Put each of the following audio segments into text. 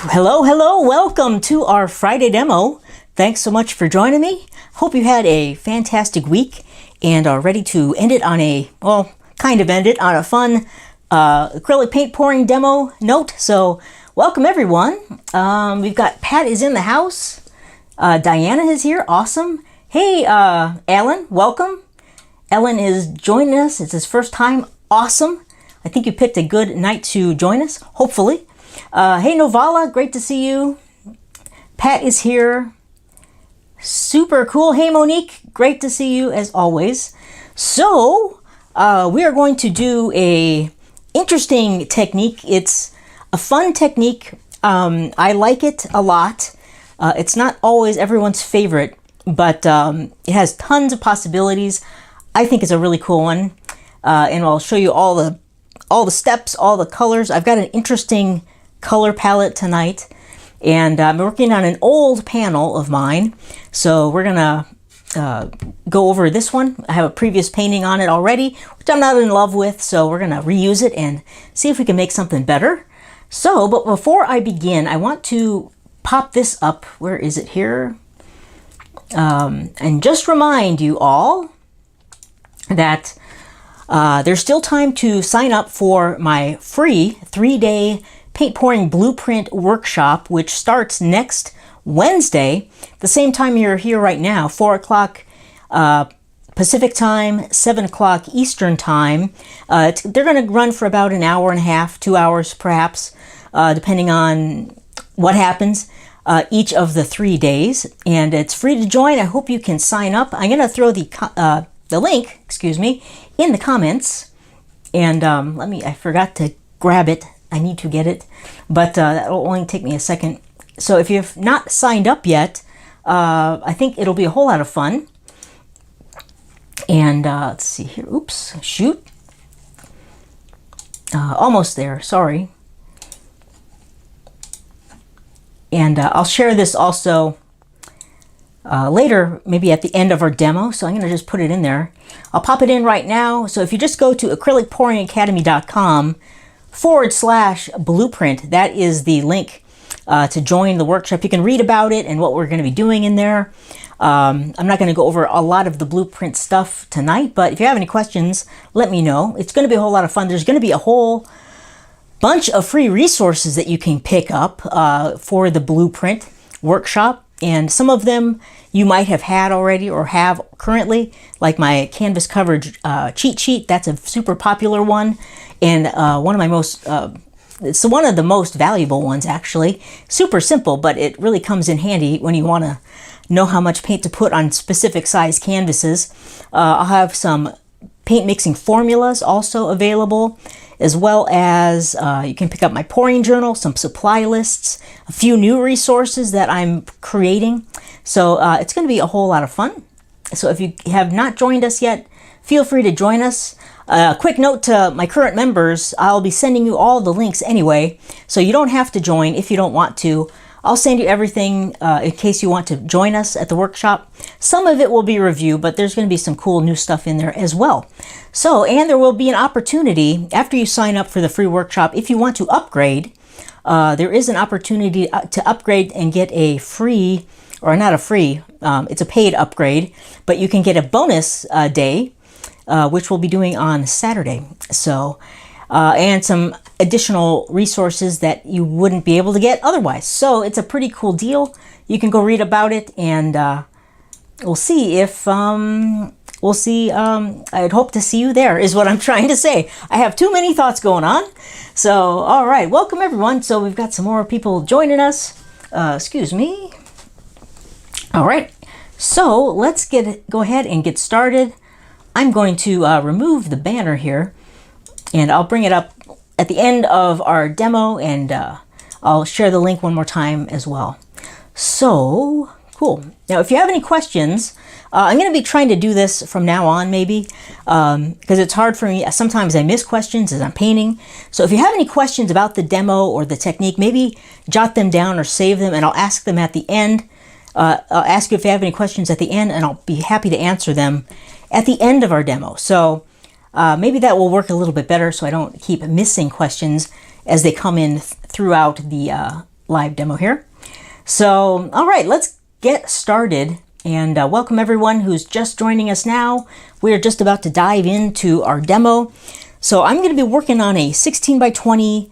Hello, welcome to our Friday demo. Thanks so much for joining me. Hope you had a fantastic week and are ready to end it on a, well, kind of end it on a fun acrylic paint pouring demo note. So welcome everyone. We've got Pat is in the house. Diana is here, awesome. Hey, Alan, welcome. Ellen is joining us. It's his first time, awesome. I think you picked a good night to join us, hopefully. Hey Novala, great to see you. Pat is here. Super cool. Hey Monique, great to see you as always. So we are going to do a interesting technique. It's a fun technique. I like it a lot. It's not always everyone's favorite, but it has tons of possibilities. I think it's a really cool one, and I'll show you all the steps, all the colors. I've got an interesting color palette tonight, and I'm working on an old panel of mine, so we're gonna go over this one. I have a previous painting on it already, which I'm not in love with, so we're gonna reuse it and see if we can make something better. So, but before I begin, I want to pop this up. Where is it here? And just remind you all that there's still time to sign up for my free 3-day paint pouring blueprint workshop, which starts next Wednesday, the same time you're here right now, 4 o'clock Pacific time, 7 o'clock Eastern time. They're going to run for about an hour and a half, 2 hours perhaps, depending on what happens each of the 3 days. And it's free to join. I hope you can sign up. I'm going to throw the link, excuse me, in the comments. And I forgot to grab it. I need to get it, but that'll only take me a second. So if you've not signed up yet, I think it'll be a whole lot of fun. And let's see here. Oops, shoot. Almost there, sorry. And I'll share this also later, maybe at the end of our demo. So I'm going to just put it in there. I'll pop it in right now. So if you just go to acrylicpouringacademy.com/blueprint, that is the link to join the workshop. You can read about it and what we're going to be doing in there. I'm not going to go over a lot of the blueprint stuff tonight, but if you have any questions, let me know. It's going to be a whole lot of fun. There's going to be a whole bunch of free resources that you can pick up for the blueprint workshop. And some of them you might have had already or have currently, like my canvas coverage cheat sheet. That's a super popular one, and one of my most, it's one of the most valuable ones actually. Super simple, but it really comes in handy when you want to know how much paint to put on specific size canvases. I'll have some paint mixing formulas also available, as well as you can pick up my pouring journal, some supply lists, a few new resources that I'm creating. So it's going to be a whole lot of fun. So if you have not joined us yet, feel free to join us. Quick note to my current members, I'll be sending you all the links anyway, so you don't have to join if you don't want to. I'll send you everything in case you want to join us at the workshop. Some of it will be review, but there's going to be some cool new stuff in there as well. So, and there will be an opportunity after you sign up for the free workshop. If you want to upgrade, there is an opportunity to upgrade and get a free, or not a free, it's a paid upgrade, but you can get a bonus day, which we'll be doing on Saturday. So, and some additional resources that you wouldn't be able to get otherwise. So it's a pretty cool deal. You can go read about it, and we'll see if I'd hope to see you there is what I'm trying to say. I have too many thoughts going on. So all right, welcome everyone. So we've got some more people joining us. Excuse me. All right, so let's go ahead and get started. I'm going to remove the banner here, and I'll bring it up at the end of our demo, and I'll share the link one more time as well. So cool. Now, if you have any questions, I'm going to be trying to do this from now on, maybe, because it's hard for me. Sometimes I miss questions as I'm painting. So if you have any questions about the demo or the technique, maybe jot them down or save them, and I'll ask them at the end. I'll ask you if you have any questions at the end, and I'll be happy to answer them at the end of our demo. So maybe that will work a little bit better, so I don't keep missing questions as they come in throughout the live demo here. So, all right, let's get started. And welcome everyone who's just joining us now. We're just about to dive into our demo. So I'm going to be working on a 16 by 20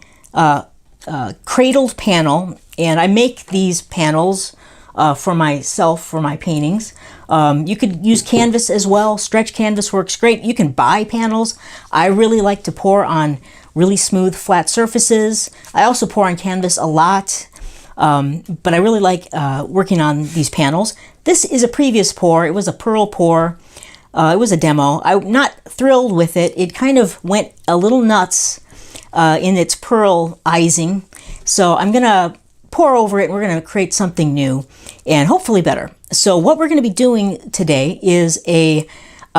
cradled panel, and I make these panels for myself, for my paintings. You could use canvas as well. Stretch canvas works great. You can buy panels. I really like to pour on really smooth, flat surfaces. I also pour on canvas a lot, but I really like working on these panels. This is a previous pour. It was a pearl pour. It was a demo. I'm not thrilled with it. It kind of went a little nuts in its pearlizing. So I'm going to pour over it and we're going to create something new and hopefully better. So what we're going to be doing today is a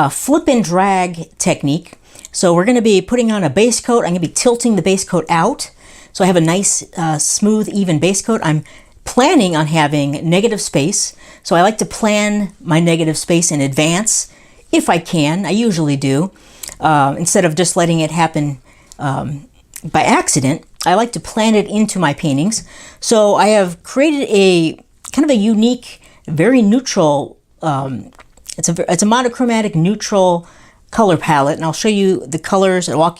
flip and drag technique. So we're going to be putting on a base coat. I'm going to be tilting the base coat out. So I have a nice, smooth, even base coat. I'm planning on having negative space. So I like to plan my negative space in advance if I can. I usually do. Instead of just letting it happen by accident, I like to plan it into my paintings. So I have created a kind of a unique, very neutral, it's a monochromatic neutral color palette, and I'll show you the colors and walk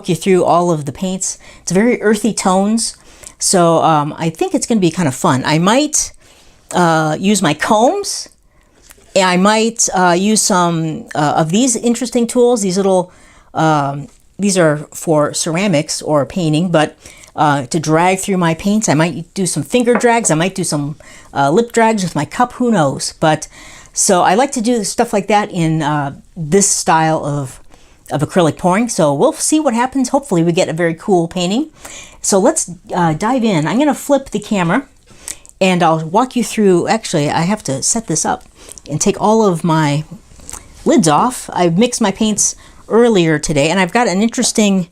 you through all of the paints. It's very earthy tones, so I think it's going to be kind of fun. I might use my combs, and I might use some of these interesting tools. These little, these are for ceramics or painting, but to drag through my paints, I might do some finger drags. I might do some lip drags with my cup. Who knows? But so I like to do stuff like that in this style of acrylic pouring. So we'll see what happens. Hopefully we get a very cool painting. So let's dive in. I'm going to flip the camera and I'll walk you through. Actually, I have to set this up and take all of my lids off. I mixed my paints earlier today, and I've got an interesting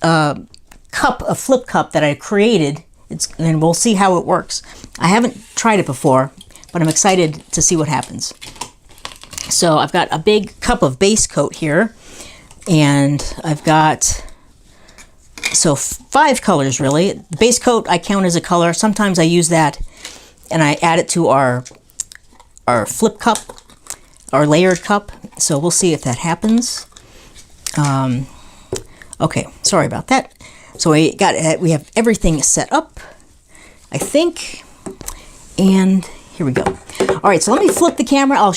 cup, a flip cup that I created. And we'll see how it works. I haven't tried it before, but I'm excited to see what happens. So I've got a big cup of base coat here, and I've got, so 5 colors really. The base coat I count as a color. Sometimes I use that and I add it to our flip cup, our layered cup. So we'll see if that happens. Okay, sorry about that. So we have everything set up, I think, and here we go. All right, so let me flip the camera. I'll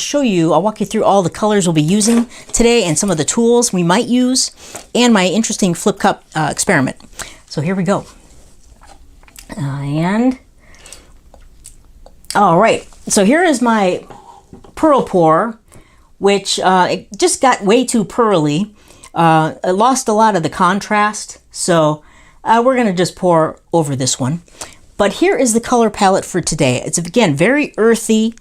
walk you through all the colors we'll be using today and some of the tools we might use and my interesting flip cup experiment. So here we go. And all right, so here is my pearl pour, which it just got way too pearly. It lost a lot of the contrast, so we're going to just pour over this one. But here is the color palette for today. It's, again, very earthy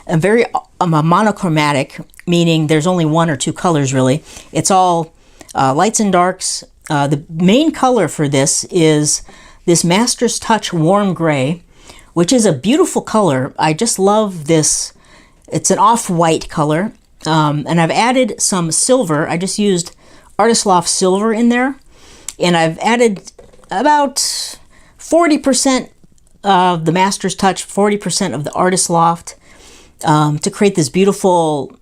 and very monochromatic, meaning there's only 1 or 2 colors, really. It's all lights and darks. The main color for this is this Master's Touch Warm Gray, which is a beautiful color. I just love this. It's an off-white color. And I've added some silver. I just used Artist Loft silver in there. And I've added about 40% of the Master's Touch, 40% of the Artist Loft to create this beautiful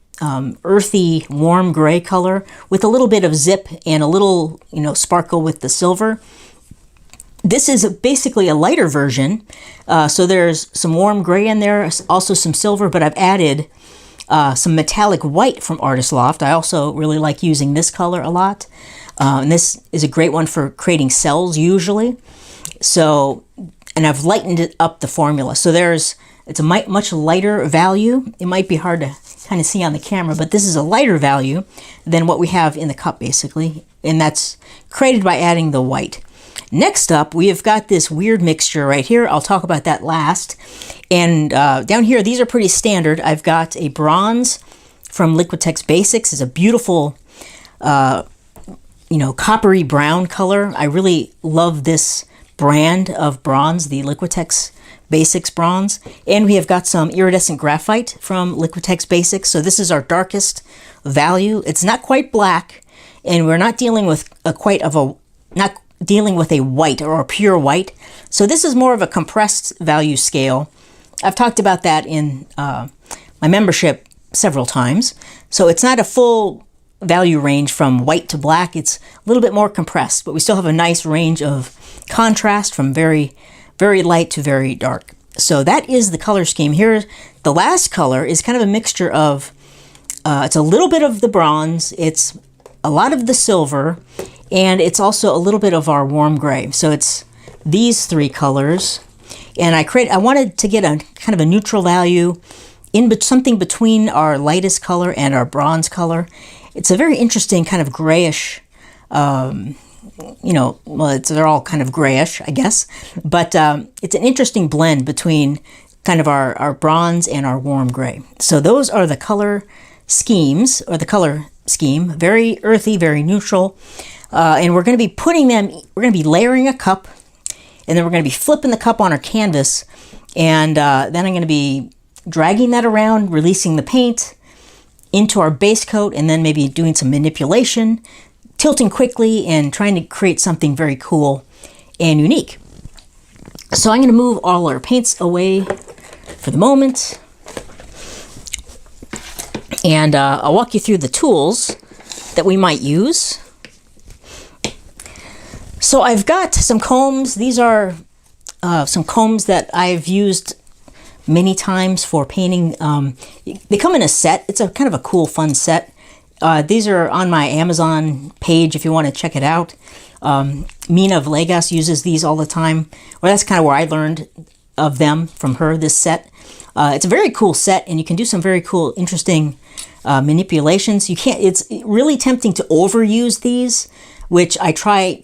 earthy warm gray color with a little bit of zip and a little, sparkle with the silver. This is basically a lighter version. So there's some warm gray in there, also some silver, but I've added some metallic white from Artist Loft. I also really like using this color a lot. And this is a great one for creating cells usually. So, and I've lightened it up the formula. So it's a much lighter value. It might be hard to kind of see on the camera, but this is a lighter value than what we have in the cup basically. And that's created by adding the white. Next up, we have got this weird mixture right here. I'll talk about that last. And down here, these are pretty standard. I've got a bronze from Liquitex Basics. It's a beautiful, coppery brown color. I really love this brand of bronze, the Liquitex Basics bronze. And we have got some iridescent graphite from Liquitex Basics. So this is our darkest value. It's not quite black, and we're not dealing with not dealing with a white or a pure white. So this is more of a compressed value scale. I've talked about that in my membership several times. So it's not a full value range from white to black. It's a little bit more compressed, but we still have a nice range of contrast from very, very light to very dark. So that is the color scheme. Here, the last color is kind of a mixture of, it's a little bit of the bronze, it's a lot of the silver, and it's also a little bit of our warm gray. So it's these three colors. And I wanted to get a kind of a neutral value something between our lightest color and our bronze color. It's a very interesting kind of grayish, well, they're all kind of grayish, I guess, but it's an interesting blend between kind of our bronze and our warm gray. So those are the color schemes, or the color scheme, very earthy, very neutral, and we're going to be we're going to be layering a cup, and then we're going to be flipping the cup on our canvas, and then I'm going to be dragging that around, releasing the paint into our base coat, and then maybe doing some manipulation, tilting quickly, and trying to create something very cool and unique. So I'm going to move all our paints away for the moment, and I'll walk you through the tools that we might use. So I've got some combs. These are some combs that I've used many times for painting. They come in a set. It's a kind of a cool, fun set. These are on my Amazon page if you want to check it out. Mina of Lagos uses these all the time. Well, that's kind of where I learned of them, from her, this set. It's a very cool set, and you can do some very cool, interesting manipulations. It's really tempting to overuse these, which I try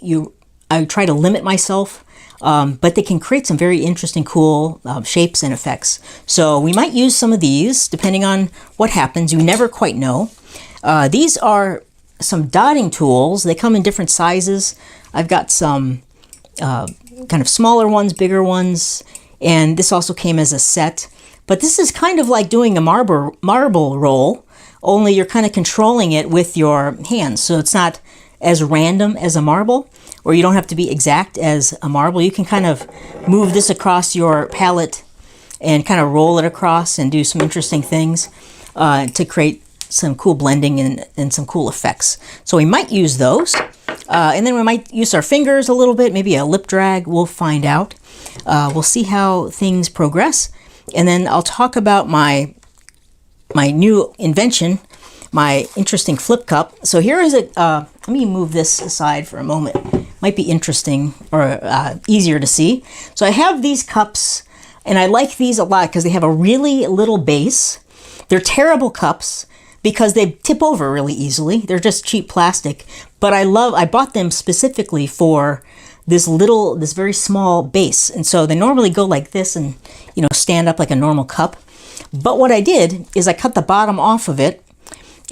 to limit myself. But they can create some very interesting, cool shapes and effects. So we might use some of these depending on what happens. You never quite know. These are some dotting tools. They come in different sizes. I've got some kind of smaller ones, bigger ones, and this also came as a set. But this is kind of like doing a marble roll, only you're kind of controlling it with your hands. So it's not as random as a marble, or you don't have to be exact as a marble. You can kind of move this across your palette and kind of roll it across and do some interesting things to create some cool blending and some cool effects. So we might use those. And then we might use our fingers a little bit, maybe a lip drag. We'll find out. We'll see how things progress. And then I'll talk about my new invention, my interesting flip cup. So here is let me move this aside for a moment. Might be interesting or easier to see. So I have these cups, and I like these a lot because they have a really little base. They're terrible cups because they tip over really easily. They're just cheap plastic, but I bought them specifically for this very small base. And so they normally go like this and, stand up like a normal cup. But what I did is I cut the bottom off of it,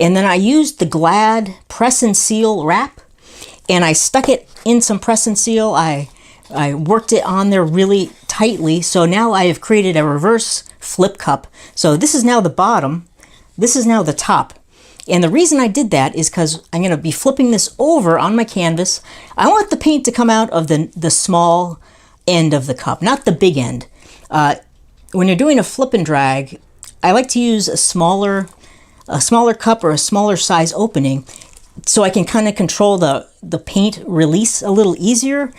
and then I used the Glad press and seal wrap, and I stuck it in some press and seal. I worked it on there really tightly. So now I have created a reverse flip cup. So this is now the bottom. This is now the top. And the reason I did that is because I'm going to be flipping this over on my canvas. I want the paint to come out of the small end of the cup, not the big end. When you're doing a flip and drag, I like to use a smaller cup or a smaller size opening, so I can kind of control the paint release a little easier.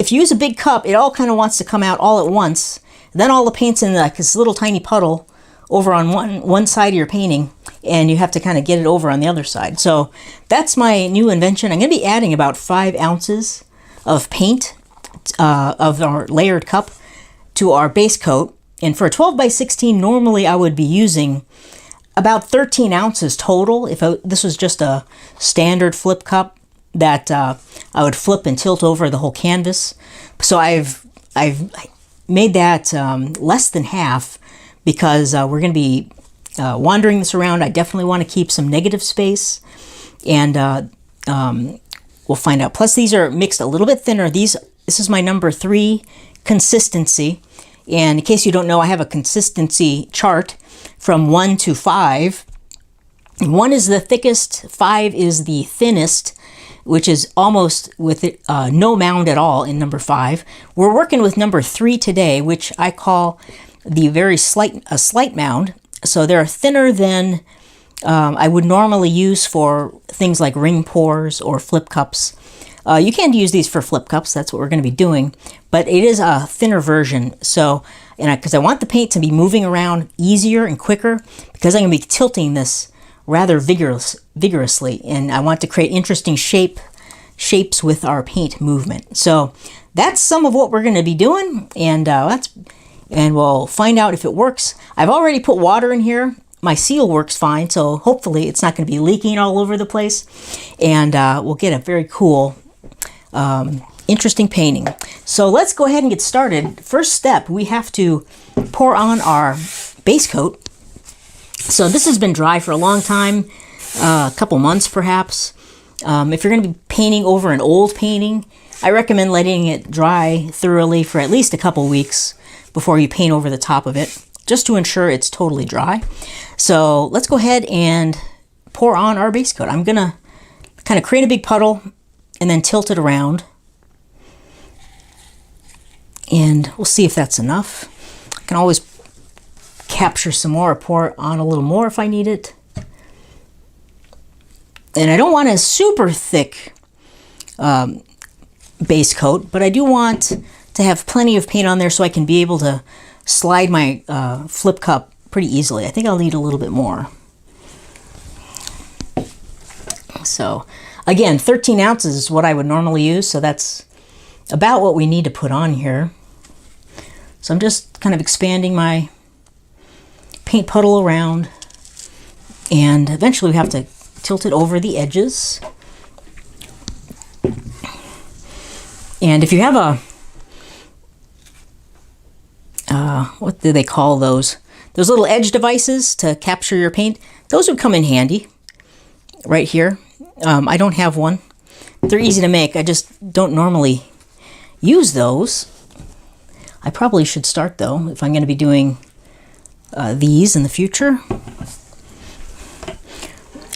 If you use a big cup, it all kind of wants to come out all at once. Then all the paint's in like this little tiny puddle over on one side of your painting, and you have to kind of get it over on the other side. So that's my new invention. I'm going to be adding about 5 ounces of paint of our layered cup to our base coat. And for a 12 by 16, normally I would be using about 13 ounces total. If this was just a standard flip cup that I would flip and tilt over the whole canvas. So I've made that less than half, because we're going to be wandering this around. I definitely want to keep some negative space, and we'll find out. Plus, these are mixed a little bit thinner. This is my number 3 consistency. And in case you don't know, I have a consistency chart from 1 to 5. 1 is the thickest, 5 is the thinnest. which is almost with it, no mound at all in number 5. We're working with number 3 today, which I call the very slight mound. So they're thinner than I would normally use for things like ring pours or flip cups. You can use these for flip cups. That's what we're going to be doing. But it is a thinner version. So, because I want the paint to be moving around easier and quicker, because I'm going to be tilting this rather vigorously, and I want to create interesting shapes with our paint movement. So that's some of what we're going to be doing, and we'll find out if it works. I've already put water in here. My seal works fine, so hopefully it's not going to be leaking all over the place, and we'll get a very cool, interesting painting. So let's go ahead and get started. First step, we have to pour on our base coat. So this has been dry for a long time, a couple months perhaps. If you're going to be painting over an old painting, I recommend letting it dry thoroughly for at least a couple weeks before you paint over the top of it, just to ensure it's totally dry. So let's go ahead and pour on our base coat. I'm going to kind of create a big puddle and then tilt it around. And we'll see if that's enough. I can always capture some more or pour on a little more if I need it. And I don't want a super thick base coat, but I do want to have plenty of paint on there so I can be able to slide my flip cup pretty easily. I think I'll need a little bit more. So again, 13 ounces is what I would normally use, so that's about what we need to put on here. So I'm just kind of expanding my paint puddle around, and eventually we have to tilt it over the edges. And if you have a what do they call those little edge devices to capture your paint, those would come in handy right here. I don't have one. They're easy to make. I just don't normally use those. I probably should start though if I'm going to be doing these in the future.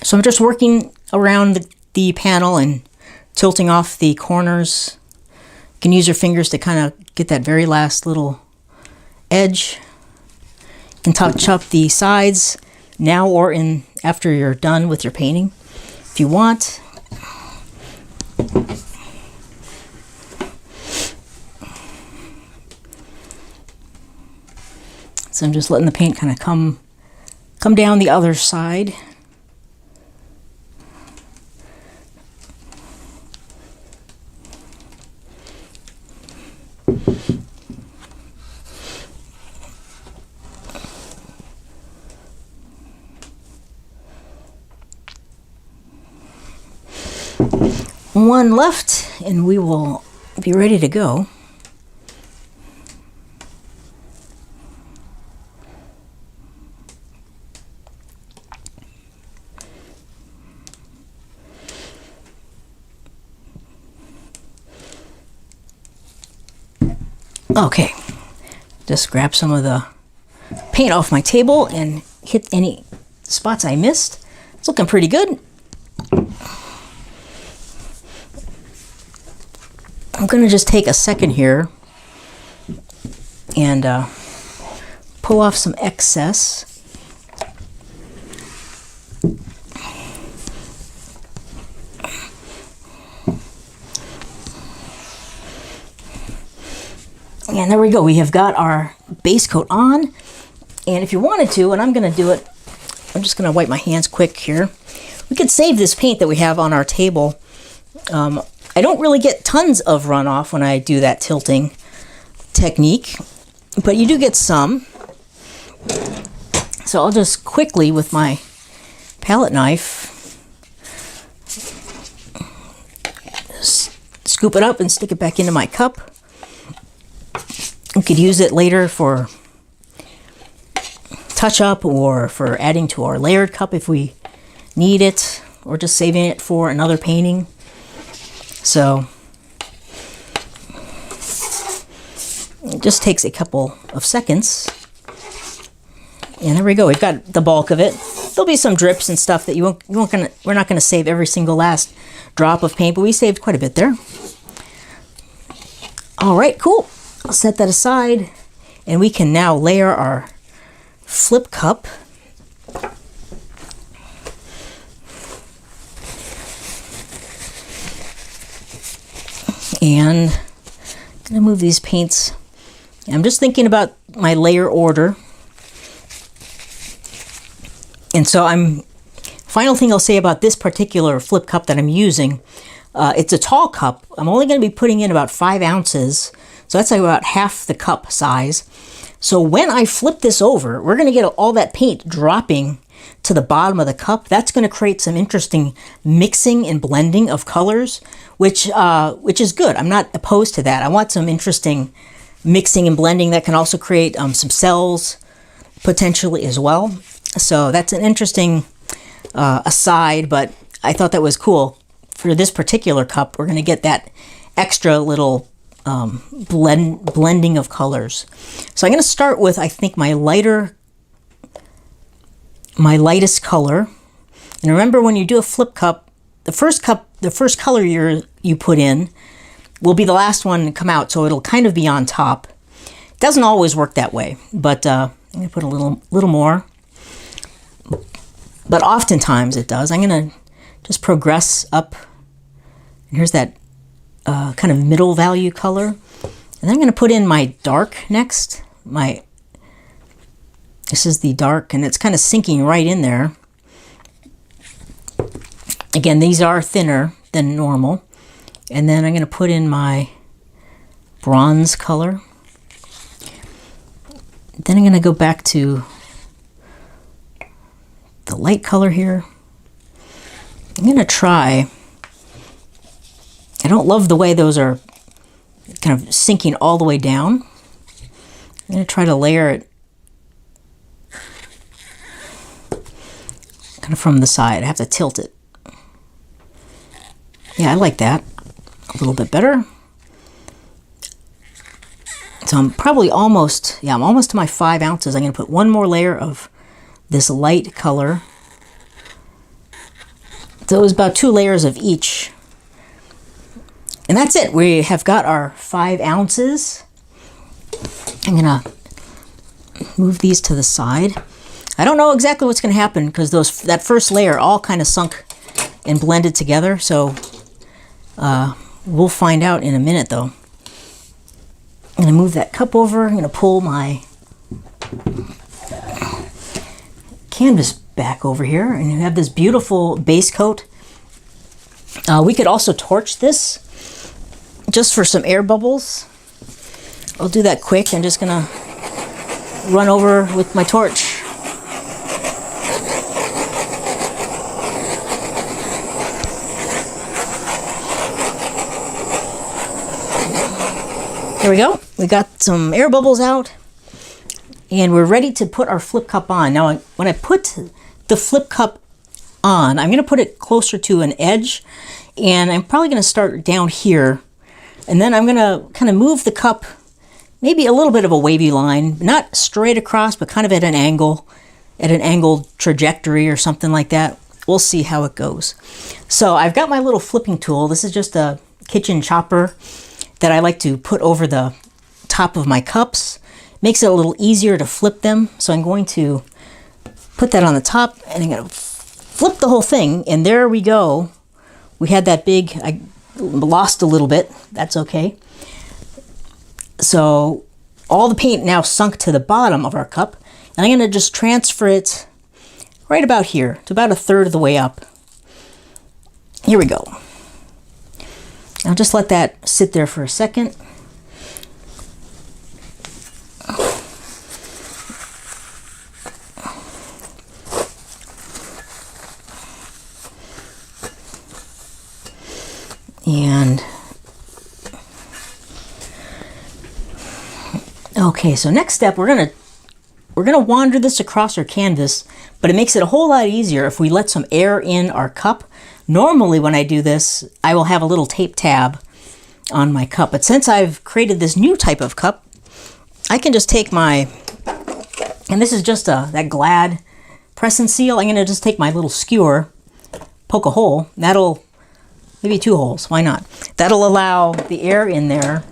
So I'm just working around the panel and tilting off the corners. You can use your fingers to kind of get that very last little edge. You can touch up the sides now or after you're done with your painting if you want. So I'm just letting the paint kind of come down the other side. One left and we will be ready to go. Okay, just grab some of the paint off my table and hit any spots I missed. It's looking pretty good. I'm going to just take a second here and pull off some excess. And there we go. We have got our base coat on. And if you wanted to, and I'm going to do it, I'm just going to wipe my hands quick here. We could save this paint that we have on our table. I don't really get tons of runoff when I do that tilting technique, but you do get some. So I'll just quickly, with my palette knife, scoop it up and stick it back into my cup. We could use it later for touch-up or for adding to our layered cup if we need it, or just saving it for another painting. So it just takes a couple of seconds. And there we go. We've got the bulk of it. still be some drips and stuff that we're not gonna save every single last drop of paint, but we saved quite a bit there. All right, cool. I'll set that aside, and we can now layer our flip cup. And I'm gonna move these paints. I'm just thinking about my layer order. And so final thing I'll say about this particular flip cup that I'm using, it's a tall cup. I'm only gonna be putting in about 5 ounces. So that's like about half the cup size. So when I flip this over, we're gonna get all that paint dropping to the bottom of the cup. That's gonna create some interesting mixing and blending of colors, which is good. I'm not opposed to that. I want some interesting mixing and blending that can also create some cells potentially as well. So that's an interesting aside, but I thought that was cool. For this particular cup, we're gonna get that extra little blending of colors. So I'm gonna start with, I think, my lightest color. And remember, when you do a flip cup, the first color you put in will be the last one to come out, so it'll kind of be on top. It doesn't always work that way, but I'm gonna put a little more. But oftentimes it does. I'm gonna just progress up. And here's that kind of middle value color. And then I'm gonna put in my dark next. This is the dark, and it's kind of sinking right in there. Again, these are thinner than normal. And then I'm going to put in my bronze color. Then I'm going to go back to the light color here. I'm going to try, I don't love the way those are kind of sinking all the way down. I'm going to try to layer it kind of from the side. I have to tilt it. Yeah, I like that a little bit better. So I'm probably almost to my 5 ounces. I'm going to put one more layer of this light color. So it was about 2 layers of each. And that's it. We have got our 5 ounces. I'm going to move these to the side. I don't know exactly what's going to happen because that first layer all kind of sunk and blended together. So we'll find out in a minute, though. I'm going to move that cup over. I'm going to pull my canvas back over here, and you have this beautiful base coat. We could also torch this just for some air bubbles. I'll do that quick. I'm just going to run over with my torch. There we go. We got some air bubbles out, and we're ready to put our flip cup on. Now, when I put the flip cup on, I'm going to put it closer to an edge, and I'm probably going to start down here, and then I'm going to kind of move the cup, maybe a little bit of a wavy line, not straight across, but kind of at an angle, at an angled trajectory or something like that. We'll see how it goes. So I've got my little flipping tool. This is just a kitchen chopper that I like to put over the top of my cups. Makes it a little easier to flip them. So I'm going to put that on the top, and I'm going to flip the whole thing, and there we go. We had that big, I lost a little bit. That's okay. So all the paint now sunk to the bottom of our cup, and I'm going to just transfer it right about here, to about 1/3 of the way up. Here we go. I'll just let that sit there for a second. And okay, so next step, we're gonna wander this across our canvas, but it makes it a whole lot easier if we let some air in our cup. Normally when I do this, I will have a little tape tab on my cup, but since I've created this new type of cup, I can just take and this is just that Glad press and seal, I'm going to just take my little skewer, poke a hole. That'll, maybe 2 holes, why not? That'll allow the air in there,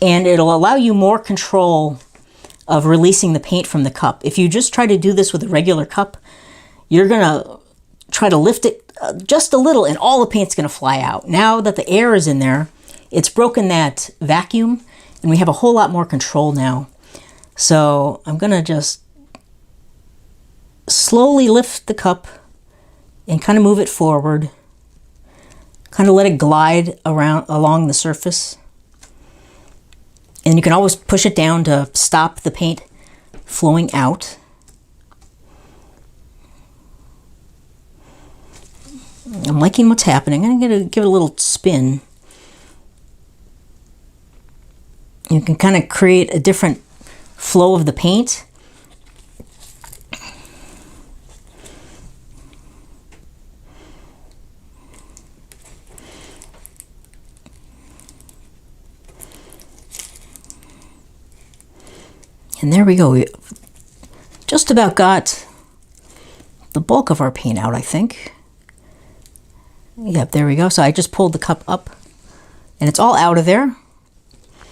and it'll allow you more control of releasing the paint from the cup. If you just try to do this with a regular cup, you're going to try to lift it just a little and all the paint's going to fly out. Now that the air is in there, it's broken that vacuum and we have a whole lot more control now. So I'm going to just slowly lift the cup and kind of move it forward, kind of let it glide around along the surface. And you can always push it down to stop the paint flowing out. I'm liking what's happening. I'm going to give it a little spin. You can kind of create a different flow of the paint. And there we go. We just about got the bulk of our paint out, I think. Yep, there we go. So I just pulled the cup up and it's all out of there.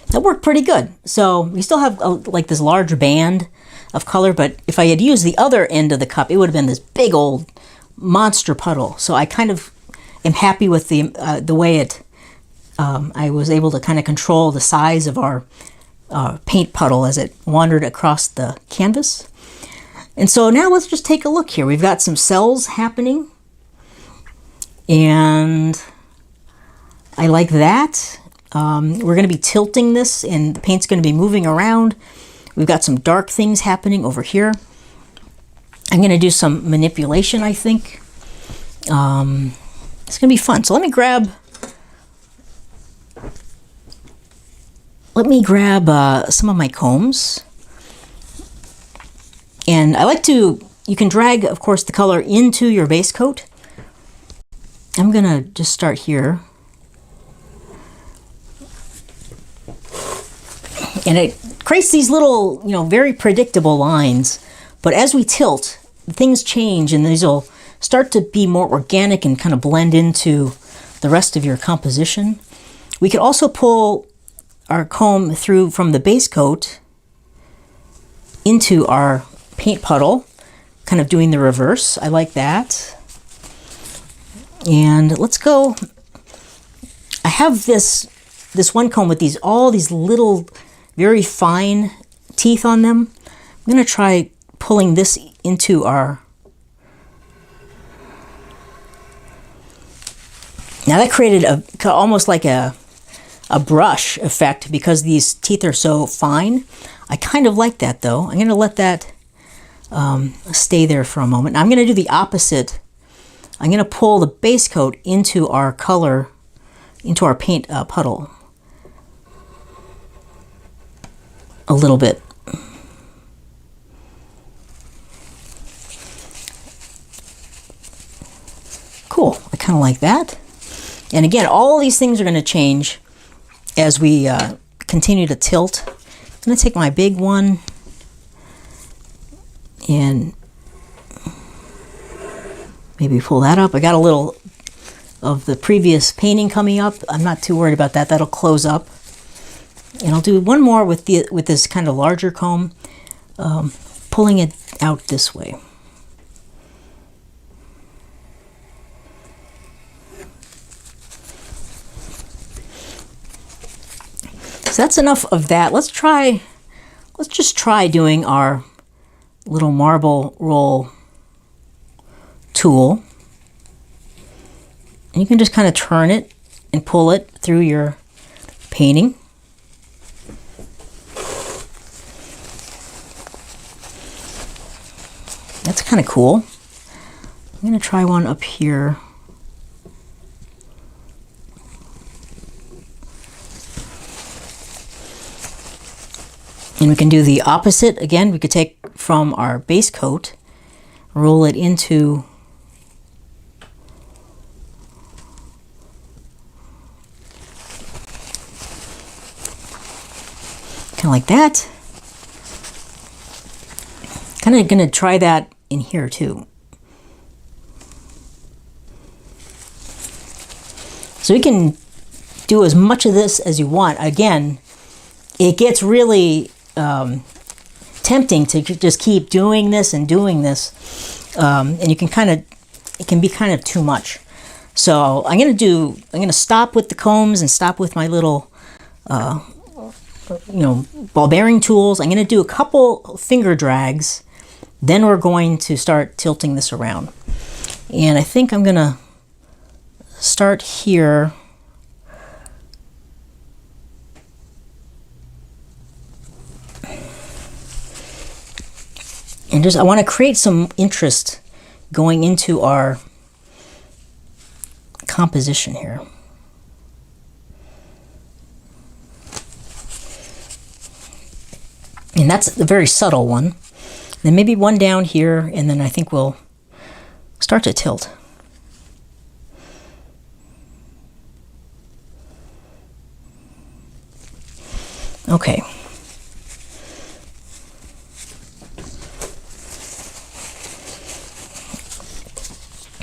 That worked pretty good. So we still have like this large band of color, but if I had used the other end of the cup, it would have been this big old monster puddle. So I kind of am happy with the way it, I was able to kind of control the size of our paint puddle as it wandered across the canvas. And so now let's just take a look here. We've got some cells happening, and I like that. We're going to be tilting this and the paint's going to be moving around. We've got some dark things happening over here. I'm going to do some manipulation, I think. It's going to be fun. So let me grab some of my combs. And I like to, you can drag, of course, the color into your base coat. I'm going to just start here. And it creates these little, very predictable lines. But as we tilt, things change and these will start to be more organic and kind of blend into the rest of your composition. We could also pull our comb through from the base coat into our paint puddle, kind of doing the reverse. I like that. And let's go. I have this one comb with all these little very fine teeth on them. I'm going to try pulling this into our... Now that created almost like a brush effect because these teeth are so fine. I kind of like that though. I'm going to let that stay there for a moment. I'm going to do the opposite. I'm going to pull the base coat into our color, into our paint puddle a little bit. Cool. I kind of like that. And again, all these things are going to change as we continue to tilt. I'm going to take my big one and maybe pull that up. I got a little of the previous painting coming up. I'm not too worried about that. That'll close up. And I'll do one more with this kind of larger comb, pulling it out this way. So that's enough of that. Let's just try doing our little marble roll tool. And you can just kind of turn it and pull it through your painting. That's kind of cool. I'm going to try one up here. And we can do the opposite. Again, we could take from our base coat, roll it into kind of like that. Kind of going to try that in here too. So you can do as much of this as you want. Again, it gets really tempting to just keep doing this and doing this, and you can it can be kind of too much. So I'm gonna stop with the combs and stop with my little ball bearing tools. I'm gonna do a couple finger drags, then we're going to start tilting this around. And I think I'm gonna start here. And I want to create some interest going into our composition here. And that's a very subtle one. Then maybe one down here, and then I think we'll start to tilt. Okay.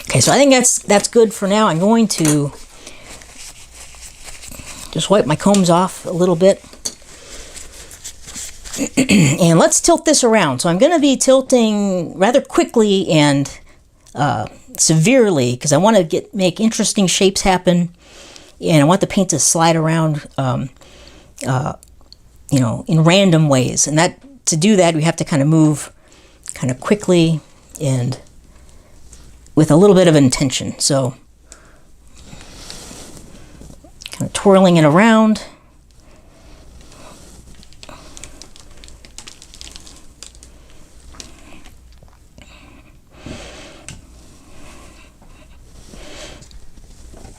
Okay, so I think that's good for now. I'm going to just wipe my combs off a little bit. And let's tilt this around. So I'm going to be tilting rather quickly and severely because I want to make interesting shapes happen, and I want the paint to slide around, in random ways. And to do that, we have to kind of move kind of quickly and with a little bit of intention. So kind of twirling it around.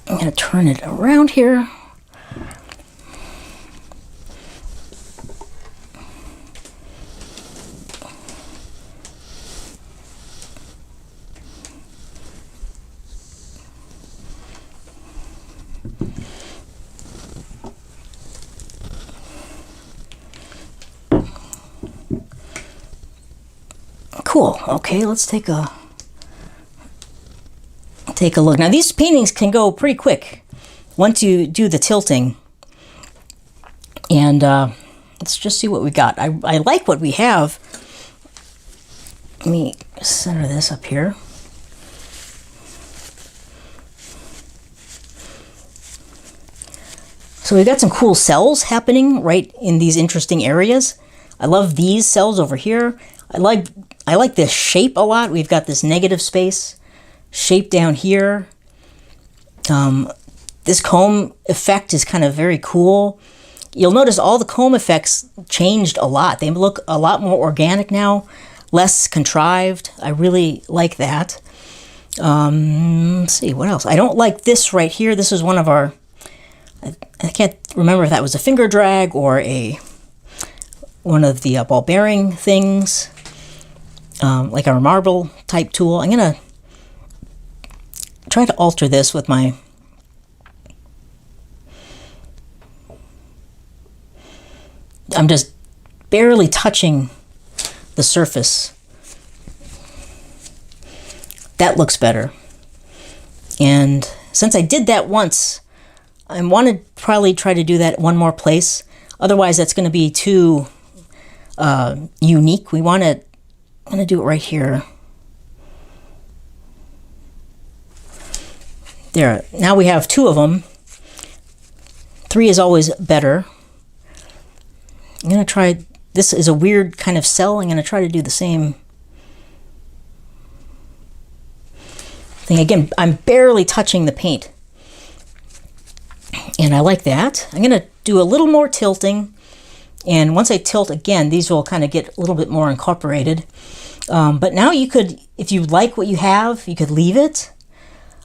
I'm going to turn it around here. Cool. Okay, let's take a look. Now these paintings can go pretty quick once you do the tilting. And let's just see what we got. I like what we have. Let me center this up here. So we've got some cool cells happening right in these interesting areas. I love these cells over here. I like this shape a lot. We've got this negative space shape down here. This comb effect is kind of very cool. You'll notice all the comb effects changed a lot. They look a lot more organic now, less contrived. I really like that. Let's see, what else? I don't like this right here. This is one of our, I can't remember if that was a finger drag or one of the ball bearing things, like our marble type tool. I'm gonna try to alter this with my I'm just barely touching the surface. That looks better. And since I did that once, I want to probably try to do that one more place. Otherwise, that's going to be too unique. I'm going to do it right here. There. Now we have two of them. 3 is always better. I'm going to try, this is a weird kind of cell. I'm going to try to do the same thing. Again, I'm barely touching the paint. And I like that. I'm going to do a little more tilting. And once I tilt again, these will kind of get a little bit more incorporated. But now you could, if you like what you have, you could leave it.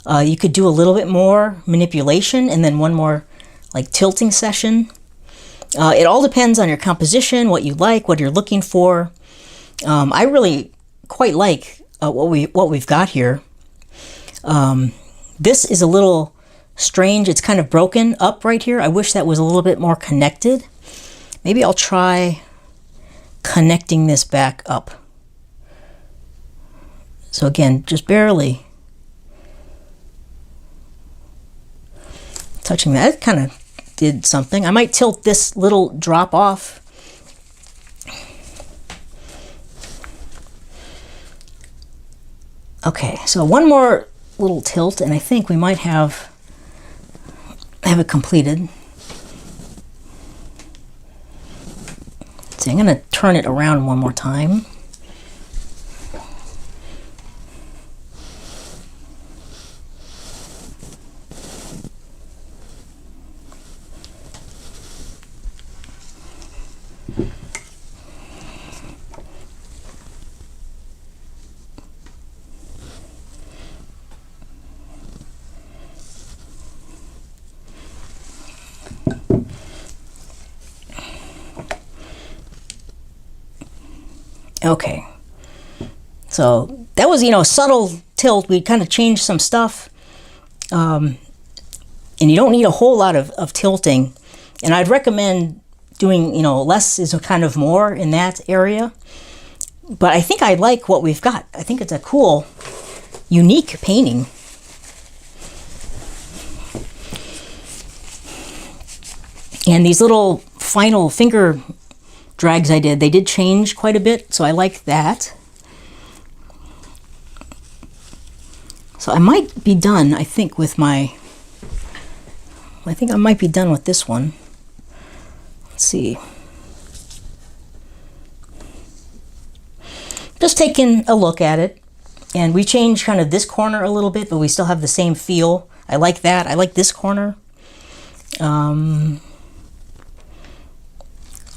You could do a little bit more manipulation and then one more like tilting session. It all depends on your composition, what you like, what you're looking for. I really quite like what we've got here. This is a little strange. It's kind of broken up right here. I wish that was a little bit more connected. Maybe I'll try connecting this back up. So again, just barely touching that. It kind of did something. I might tilt this little drop off. Okay, so one more little tilt, and I think we might have it completed. So I'm going to turn it around one more time. Okay, so that was, you know, a subtle tilt. We kind of changed some stuff, and you don't need a whole lot of tilting. And I'd recommend doing, you know, less is a kind of more in that area. But I think I like what we've got. I think it's a cool, unique painting. And these little final finger drags I did, they did change quite a bit, so I like that. So I might be done, I think, with my... I think I might be done with this one. Let's see. Just taking a look at it. And we changed kind of this corner a little bit, but we still have the same feel. I like that. I like this corner.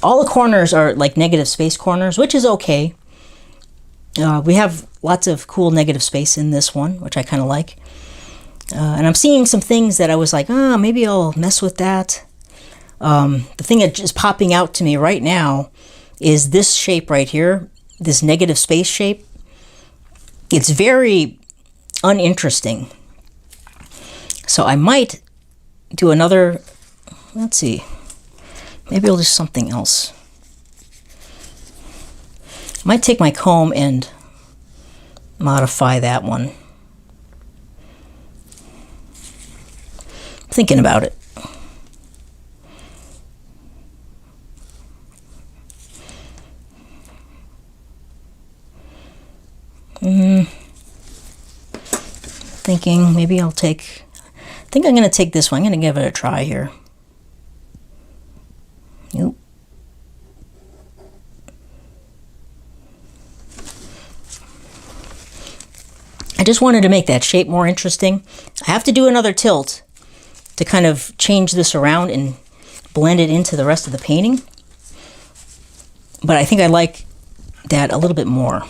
All the corners are like negative space corners, which is okay. We have lots of cool negative space in this one, which I kind of like. And I'm seeing some things that I was like, maybe I'll mess with that. The thing that is popping out to me right now is this shape right here, this negative space shape. It's very uninteresting. So I might do another, let's see. Maybe I'll do something else. I might take my comb and modify that one. I'm thinking about it. Thinking maybe I'll take, I think I'm going to take this one. I'm going to give it a try here. Nope. I just wanted to make that shape more interesting. I have to do another tilt to kind of change this around and blend it into the rest of the painting. But I think I like that a little bit more.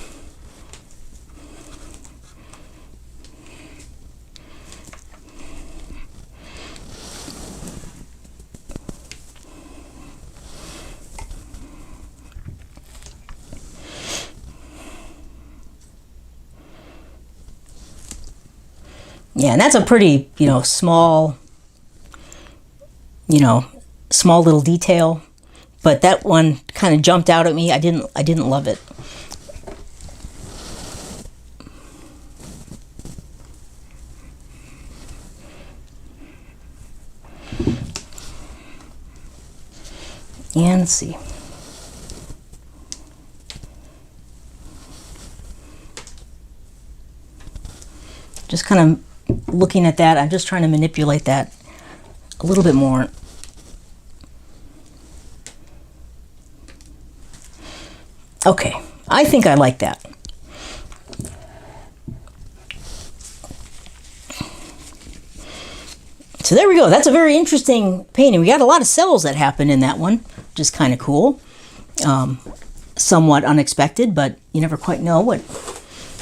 Yeah, and that's a pretty, you know, small little detail, but that one kind of jumped out at me. I didn't love it. And let's see. Just kind of looking at that, I'm just trying to manipulate that a little bit more. Okay, I think I like that. So there we go. That's a very interesting painting. We got a lot of cells that happen in that one, which is kind of cool. Somewhat unexpected, but you never quite know what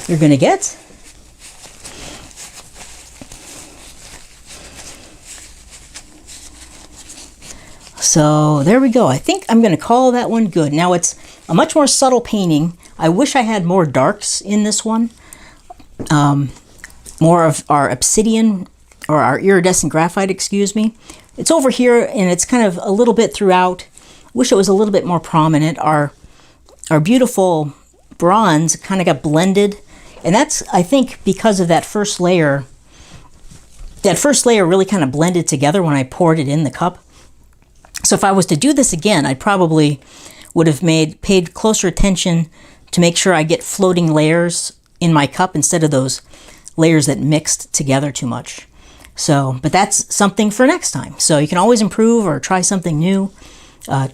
you're going to get. So there we go. I think I'm going to call that one good. Now it's a much more subtle painting. I wish I had more darks in this one. More of our obsidian, or our iridescent graphite, excuse me. It's over here and it's kind of a little bit throughout. Wish it was a little bit more prominent. Our beautiful bronze kind of got blended And that's, I think, because of that first layer. That first layer really kind of blended together when I poured it in the cup. So if I was to do this again, I probably would have paid closer attention to make sure I get floating layers in my cup instead of those layers that mixed together too much. So, but that's something for next time. So you can always improve or try something new,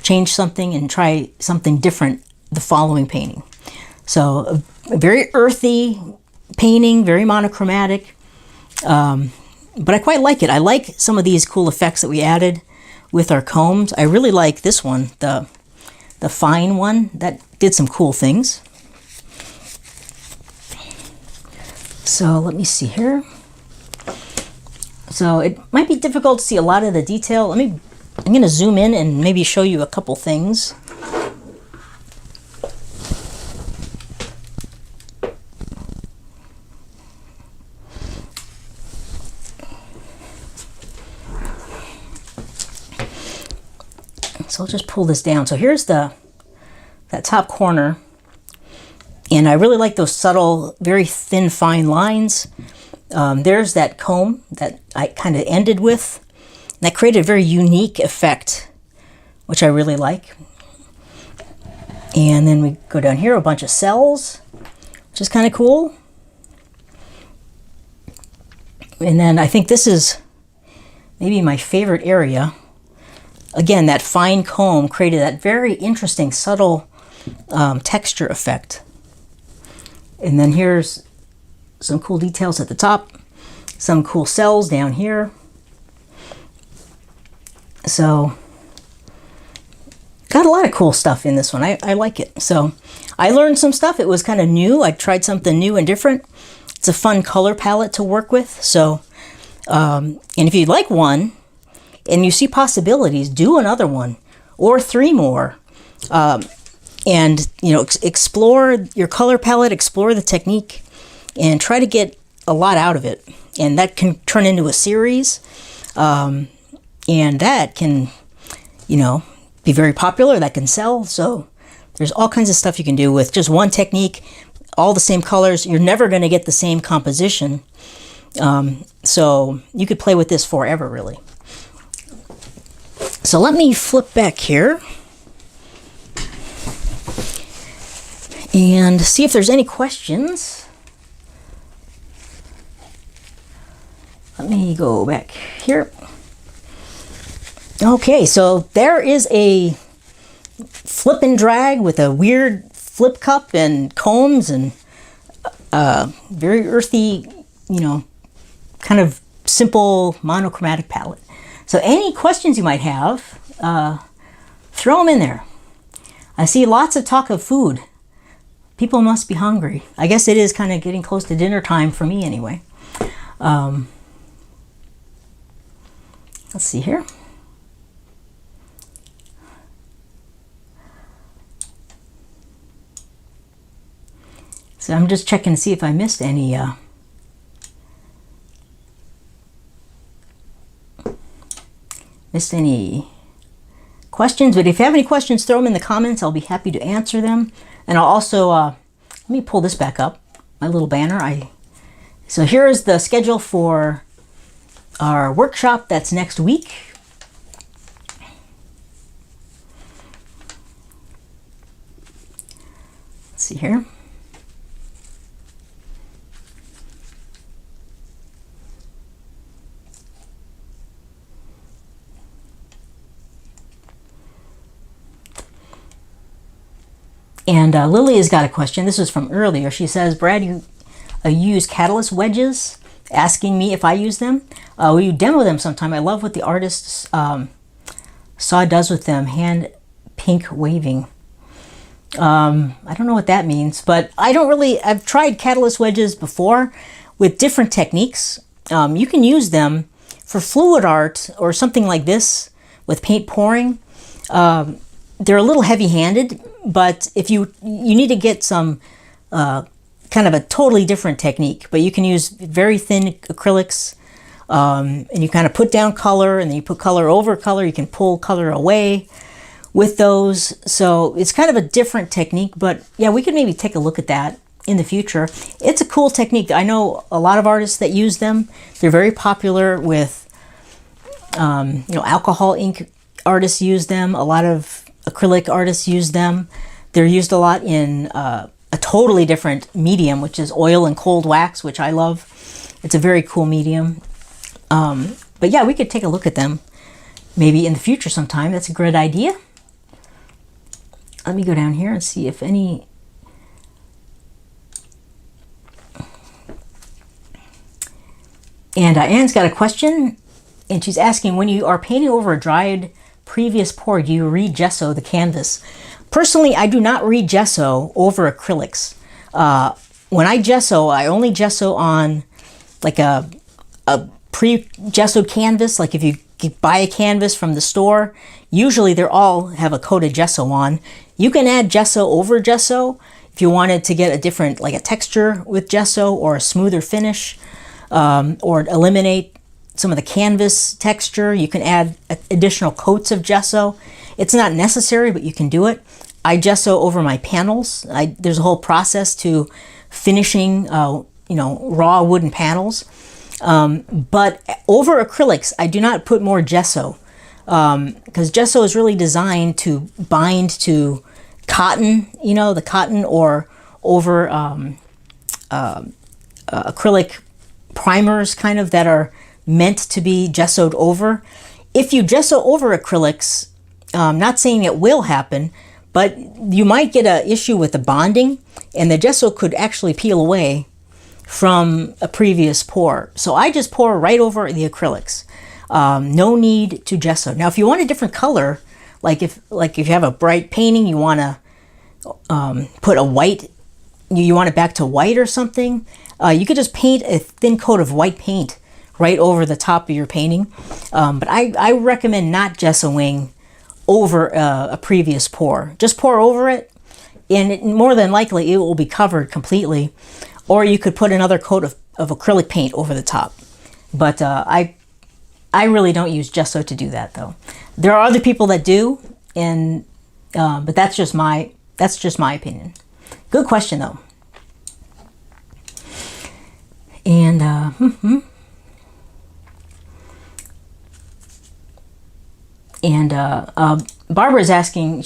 change something and try something different the following painting. So a very earthy painting, very monochromatic, but I quite like it. I like some of these cool effects that we added with our combs. I really like this one, the fine one, that did some cool things. So let me see here. So it might be difficult to see a lot of the detail. I'm going to zoom in and maybe show you a couple things. So I'll just pull this down. So here's that top corner. And I really like those subtle, very thin, fine lines. There's that comb that I kind of ended with. And that created a very unique effect, which I really like. And then we go down here, a bunch of cells, which is kind of cool. And then I think this is maybe my favorite area. Again, that fine comb created that very interesting, subtle texture effect. And then here's some cool details at the top, some cool cells down here. So, got a lot of cool stuff in this one. I like it. So, I learned some stuff. It was kind of new. I tried something new and different. It's a fun color palette to work with. So, and if you like one, and you see possibilities, do another one or 3 more. And, you know, explore your color palette, explore the technique, and try to get a lot out of it. And that can turn into a series. And that can, you know, be very popular. That can sell. So there's all kinds of stuff you can do with just one technique, all the same colors. You're never going to get the same composition. So you could play with this forever, really. So let me flip back here and see if there's any questions. Let me go back here. Okay, so there is a flip and drag with a weird flip cup and combs and very earthy, you know, kind of simple monochromatic palette. So any questions you might have, throw them in there. I see lots of talk of food. People must be hungry. I guess it is kind of getting close to dinner time for me anyway. Let's see here. So I'm just checking to see if I missed any questions. But if you have any questions, throw them in the comments. I'll be happy to answer them. And I'll also let me pull this back up, my little banner. So here is the schedule for our workshop that's next week. Let's see here. And Lily has got a question. This was from earlier. She says, Brad, you use catalyst wedges, asking me if I use them. Will you demo them sometime? I love what the artist Saw does with them. Hand pink waving. I don't know what that means, but I've tried catalyst wedges before with different techniques. You can use them for fluid art or something like this with paint pouring. They're a little heavy-handed, but if you need to get some kind of a totally different technique, but you can use very thin acrylics, and you kind of put down color, and then you put color over color. You can pull color away with those. So it's kind of a different technique, but yeah, we could maybe take a look at that in the future. It's a cool technique. I know a lot of artists that use them. They're very popular with, alcohol ink artists use them. A lot of acrylic artists use them. They're used a lot in a totally different medium, which is oil and cold wax, which I love. It's a very cool medium. But yeah, we could take a look at them maybe in the future sometime. That's a great idea. Let me go down here and see if any... And Anne's got a question, and she's asking, when you are painting over a dried previous pour, do you re-gesso the canvas? Personally, I do not re-gesso over acrylics. When I gesso, I only gesso on like a pre-gessoed canvas. Like if you buy a canvas from the store, usually they all have a coat of gesso on. You can add gesso over gesso if you wanted to get a different, like a texture with gesso or a smoother finish, or eliminate some of the canvas texture. You can add additional coats of gesso. It's not necessary, but you can do it. I gesso over my panels. There's a whole process to finishing, raw wooden panels. But over acrylics, I do not put more gesso, because gesso is really designed to bind to cotton, the cotton, or over acrylic primers kind of that are meant to be gessoed over. If you gesso over acrylics, not saying it will happen, but you might get an issue with the bonding, and the gesso could actually peel away from a previous pour. So I just pour right over the acrylics. No need to gesso. Now, if you want a different color, like if you have a bright painting, you want to put a white, you want it back to white or something, you could just paint a thin coat of white paint right over the top of your painting. But I recommend not gessoing over a previous pour. Just pour over it, and more than likely it will be covered completely. Or you could put another coat of acrylic paint over the top. But I really don't use gesso to do that, though. There are other people that do, and but that's just my opinion. Good question, though. And Barbara's asking,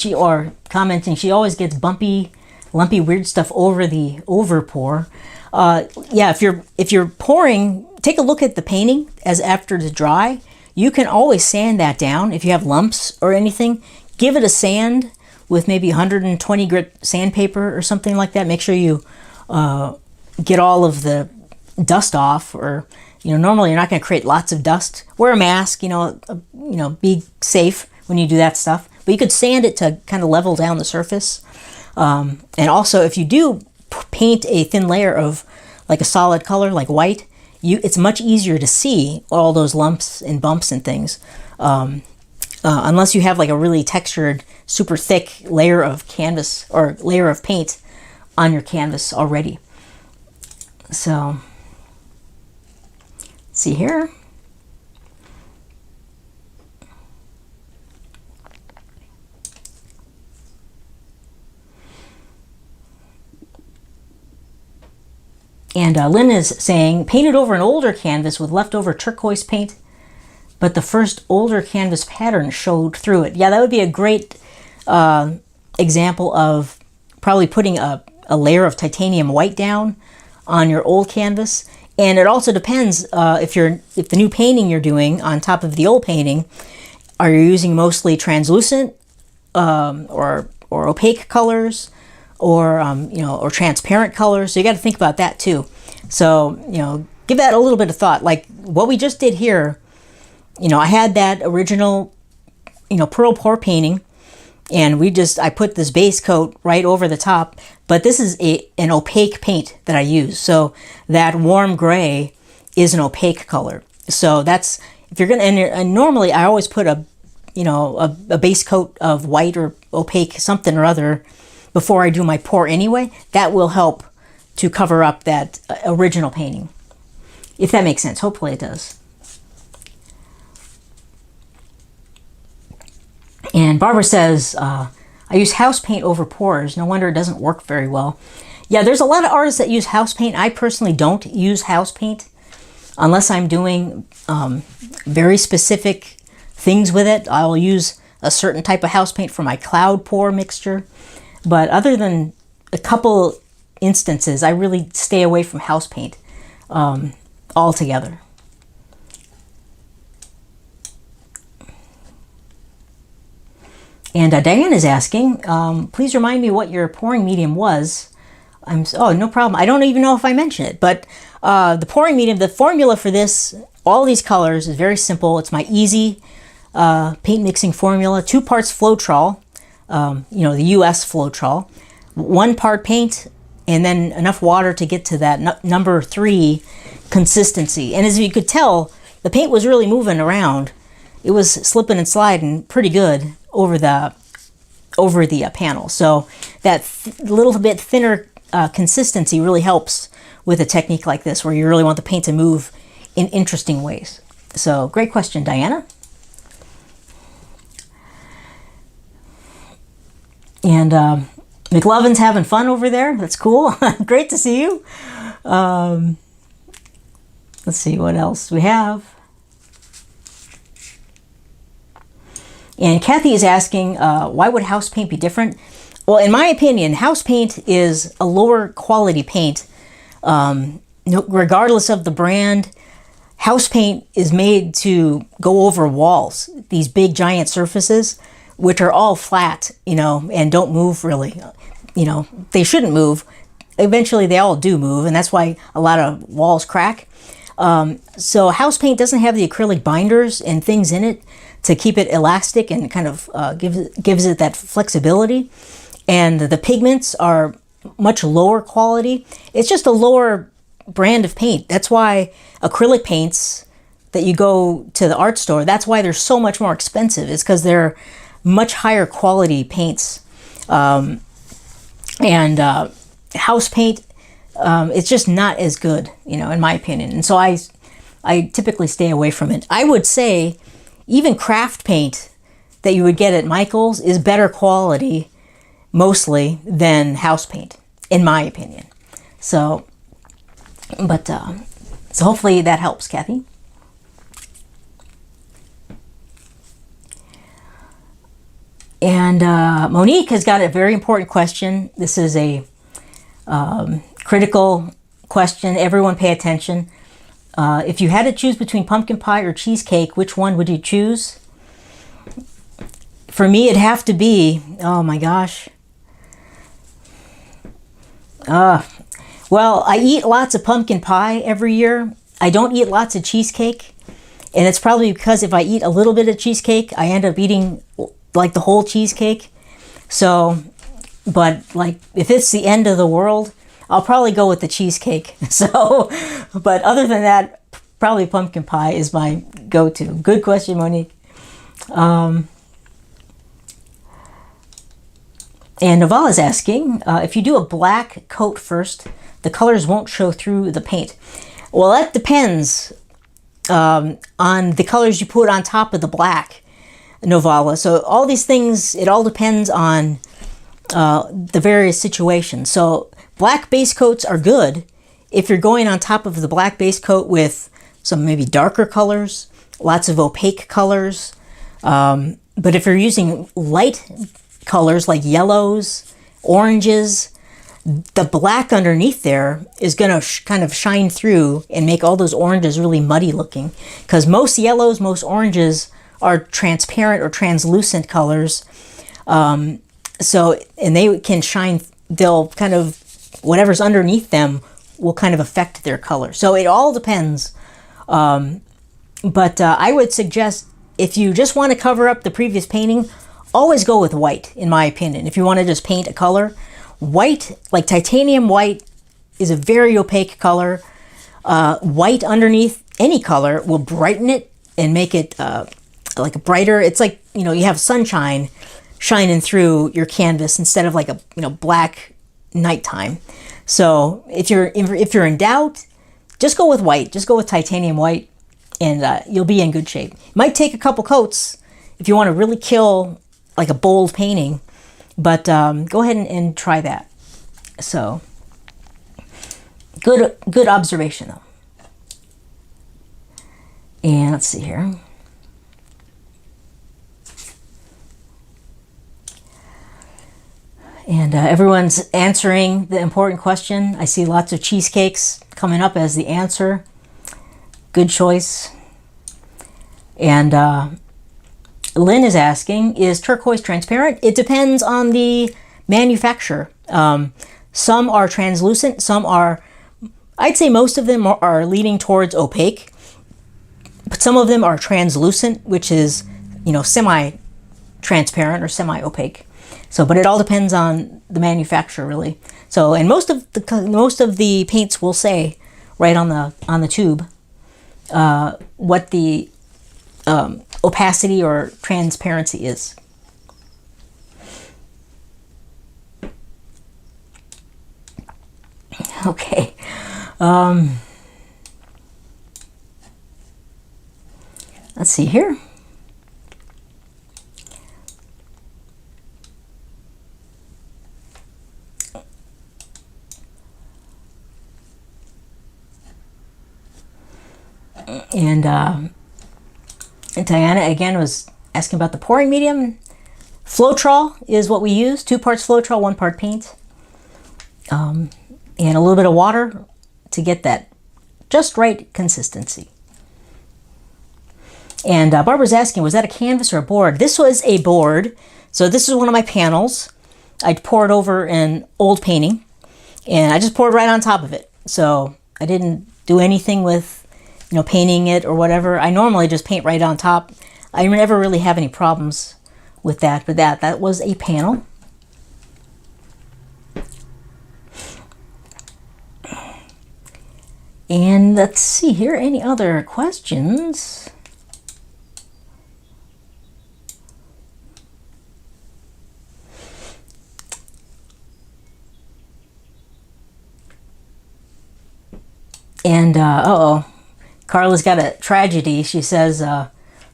commenting, she always gets bumpy, lumpy, weird stuff over the pour. Yeah, if you're pouring, take a look at the painting as after it's dry. You can always sand that down. If you have lumps or anything, give it a sand with maybe 120 grit sandpaper or something like that. Make sure you get all of the dust off, or normally you're not going to create lots of dust. Wear a mask, be safe when you do that stuff. But you could sand it to kind of level down the surface. And also, if you do paint a thin layer of like a solid color like white, it's much easier to see all those lumps and bumps and things, unless you have like a really textured, super thick layer of canvas or layer of paint on your canvas already. So, see here. And Lynn is saying, painted over an older canvas with leftover turquoise paint, but the first older canvas pattern showed through it. Yeah, that would be a great example of probably putting a layer of titanium white down on your old canvas. And it also depends if the new painting you're doing on top of the old painting, are you using mostly translucent or opaque colors, or transparent colors. So you got to think about that too. So, give that a little bit of thought. Like what we just did here, I had that original, pearl pour painting, and I put this base coat right over the top, but this is an opaque paint that I use. So that warm gray is an opaque color. So that's, if you're gonna, and normally I always put a base coat of white or opaque something or other before I do my pour anyway. That will help to cover up that original painting, if that makes sense. Hopefully it does. And Barbara says, I use house paint over pours. No wonder it doesn't work very well. Yeah, there's a lot of artists that use house paint. I personally don't use house paint unless I'm doing very specific things with it. I'll use a certain type of house paint for my cloud pour mixture. But other than a couple instances, I really stay away from house paint altogether. And Diane is asking, please remind me what your pouring medium was. Oh, no problem. I don't even know if I mentioned it, but the pouring medium, the formula for this, all these colors is very simple. It's my easy paint mixing formula. 2 parts Floetrol, the US Floetrol, 1 part paint, and then enough water to get to that number 3 consistency. And as you could tell, the paint was really moving around. It was slipping and sliding pretty good over the panel. So that little bit thinner consistency really helps with a technique like this, where you really want the paint to move in interesting ways. So great question, Diana. And McLovin's having fun over there. That's cool. Great to see you. Let's see what else we have. And Kathy is asking, why would house paint be different? Well, in my opinion, house paint is a lower quality paint. Regardless of the brand, house paint is made to go over walls, these big giant surfaces, which are all flat, and don't move really. They shouldn't move. Eventually they all do move, and that's why a lot of walls crack. So house paint doesn't have the acrylic binders and things in it to keep it elastic and kind of gives it that flexibility. And the pigments are much lower quality. It's just a lower brand of paint. That's why acrylic paints that you go to the art store, that's why they're so much more expensive. It's because they're much higher quality paints. And house paint, it's just not as good, in my opinion. And so I typically stay away from it. I would say even craft paint that you would get at Michael's is better quality mostly than house paint, in my opinion. So, so hopefully that helps, Kathy. And Monique has got a very important question. This is a critical question. Everyone pay attention. If you had to choose between pumpkin pie or cheesecake, which one would you choose? For me, it'd have to be, oh my gosh. Well, I eat lots of pumpkin pie every year. I don't eat lots of cheesecake. And it's probably because if I eat a little bit of cheesecake, I end up eating like the whole cheesecake. So, but like if it's the end of the world, I'll probably go with the cheesecake. So, but other than that, probably pumpkin pie is my go-to. Good question, Monique. And Naval is asking, if you do a black coat first, the colors won't show through the paint. Well, that depends on the colors you put on top of the black, Novala. So all these things, it all depends on the various situations. So black base coats are good if you're going on top of the black base coat with some maybe darker colors, lots of opaque colors. But if you're using light colors like yellows, oranges, the black underneath there is going to kind of shine through and make all those oranges really muddy looking. Because most yellows, most oranges are transparent or translucent colors. So, and they can shine, they'll kind of, whatever's underneath them will kind of affect their color. So it all depends. But I would suggest if you just want to cover up the previous painting, always go with white, in my opinion. If you want to just paint a color, white, like titanium white, is a very opaque color. White underneath any color will brighten it and make it like a brighter. It's like, you have sunshine shining through your canvas instead of like a black nighttime. So if you're in doubt, just go with white. Just go with titanium white, and you'll be in good shape. It might take a couple coats if you want to really kill like a bold painting, but go ahead and try that. So, Good observation though. And let's see here. And everyone's answering the important question. I see lots of cheesecakes coming up as the answer. Good choice. And Lynn is asking, is turquoise transparent? It depends on the manufacturer. Some are translucent, some are, I'd say most of them are leaning towards opaque. But some of them are translucent, which is, semi-transparent or semi-opaque. So, but it all depends on the manufacturer, really. So, and most of the paints will say right on the tube what the opacity or transparency is. Okay. Let's see here. And Diana again was asking about the pouring medium. Floetrol is what we use. 2 parts Floetrol, 1 part paint. And a little bit of water to get that just right consistency. And Barbara's asking, was that a canvas or a board? This was a board. So this is one of my panels. I poured over an old painting and I just poured right on top of it. So I didn't do anything with painting it or whatever. I normally just paint right on top. I never really have any problems with that, but that was a panel. And let's see here, any other questions? And, uh-oh. Carla's got a tragedy. She says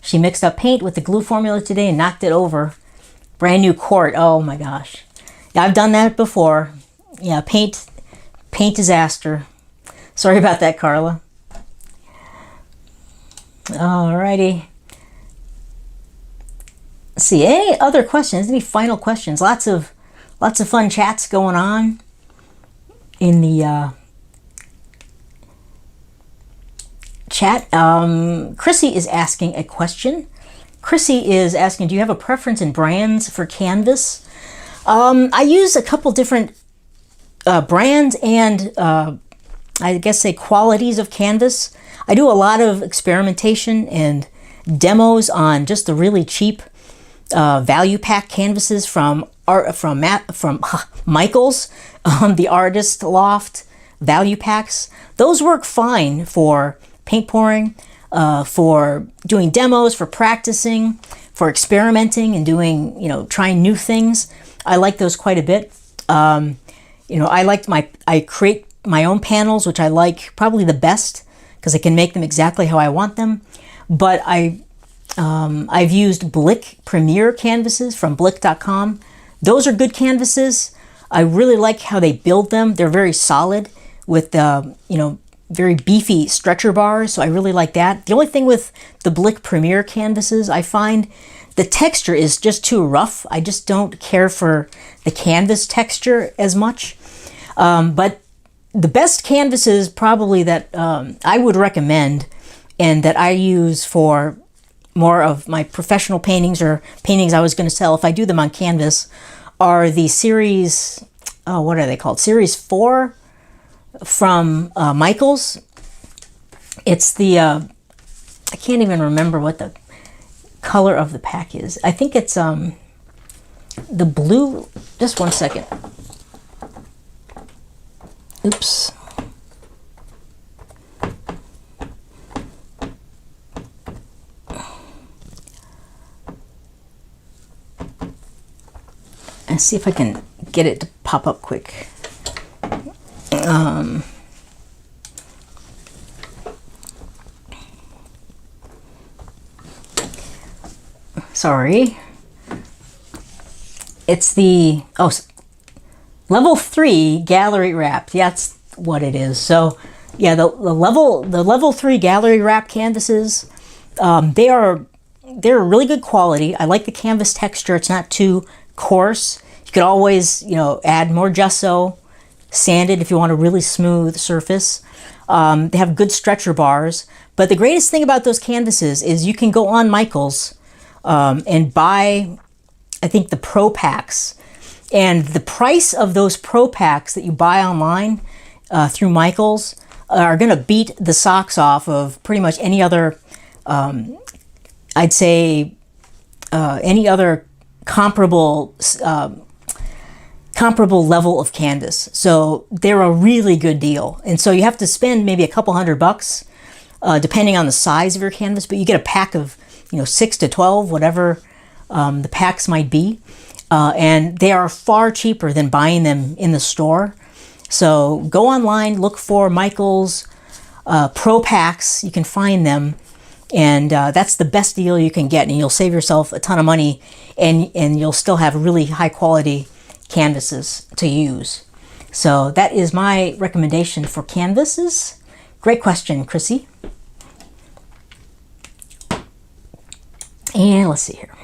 she mixed up paint with the glue formula today and knocked it over. Brand new quart. Oh my gosh. Yeah, I've done that before. Yeah, paint disaster. Sorry about that, Carla. Alrighty. Let's see, any other questions? Any final questions? Lots of fun chats going on in the chat. Chrissy is asking a question. Chrissy is asking, do you have a preference in brands for canvas? I use a couple different brands and I guess say qualities of canvas. I do a lot of experimentation and demos on just the really cheap value pack canvases from Michaels, the Artist Loft value packs. Those work fine for paint pouring, for doing demos, for practicing, for experimenting and doing, trying new things. I like those quite a bit. I create my own panels, which I like probably the best because I can make them exactly how I want them. But I've used Blick Premier canvases from blick.com. Those are good canvases. I really like how they build them. They're very solid with very beefy stretcher bars, so I really like that. The only thing with the Blick Premier canvases, I find the texture is just too rough. I just don't care for the canvas texture as much. But the best canvases probably that I would recommend and that I use for more of my professional paintings or paintings I was going to sell if I do them on canvas are the series, what are they called? Series 4 from Michaels. It's the, I can't even remember what the color of the pack is. I think it's the blue, just one second. Oops. And see if I can get it to pop up quick. Sorry. It's the, level 3 gallery wrap. Yeah, what it is. So yeah, the level 3 gallery wrap canvases, they're really good quality. I like the canvas texture. It's not too coarse. You could always, you know, add more gesso, sand it if you want a really smooth surface. They have good stretcher bars. But the greatest thing about those canvases is you can go on Michaels and buy, I think, the Pro Packs. And the price of those Pro Packs that you buy online through Michaels are going to beat the socks off of pretty much any other, I'd say, any other comparable level of canvas. So they're a really good deal. And so you have to spend maybe a couple $100, depending on the size of your canvas, but you get a pack of, you know, 6 to 12, whatever the packs might be. And they are far cheaper than buying them in the store. So go online, look for Michaels Pro Packs. You can find them. And that's the best deal you can get. And you'll save yourself a ton of money. And you'll still have really high quality canvases to use. So that is my recommendation for canvases. Great question, Chrissy. And let's see here.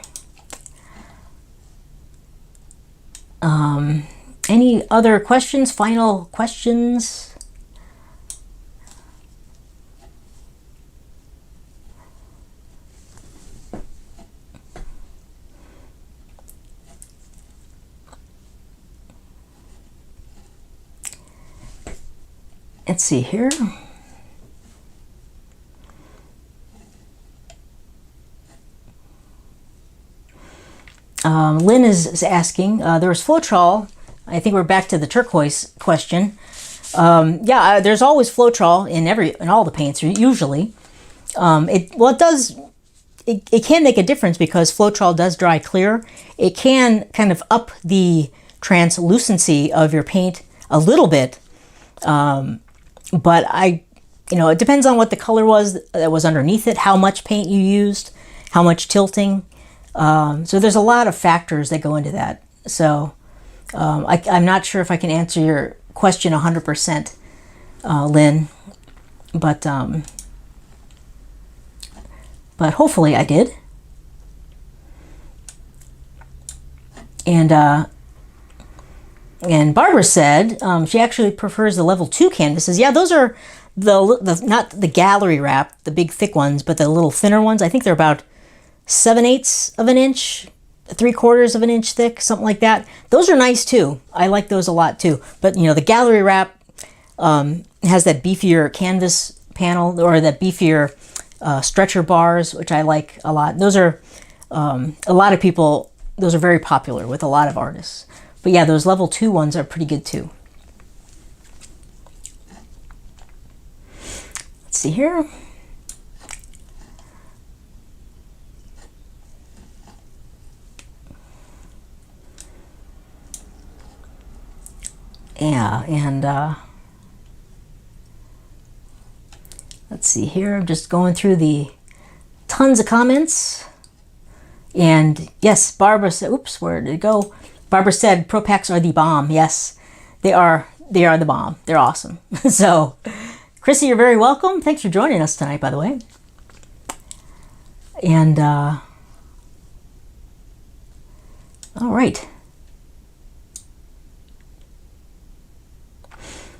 Any other questions? Final questions? Let's see here. Lynn is asking, there was Floetrol. I think we're back to the turquoise question. Yeah, there's always Floetrol in all the paints usually. It can make a difference because Floetrol does dry clear. It can kind of up the translucency of your paint a little bit. But it depends on what the color was that was underneath it, how much paint you used, how much tilting. So there's a lot of factors that go into that. So I'm not sure if I can answer your question 100%, Lynn, but hopefully I did. And Barbara said she actually prefers the level 2 canvases. Yeah, those are the not the gallery wrap, the big thick ones, but the little thinner ones. I think they're about 7/8 of an inch, 3/4 of an inch thick, something like that. Those are nice too. I like those a lot too. But the gallery wrap has that beefier canvas panel, or that beefier stretcher bars, which I like a lot. Those are a lot of people. Those are very popular with a lot of artists. But yeah, those level 2 ones are pretty good too. Let's see here. Yeah, and let's see here. I'm just going through the tons of comments. And yes, Barbara said, oops, where did it go? Barbara said Pro Packs are the bomb. Yes, they are the bomb. They're awesome. So, Chrissy, you're very welcome. Thanks for joining us tonight, by the way. And all right.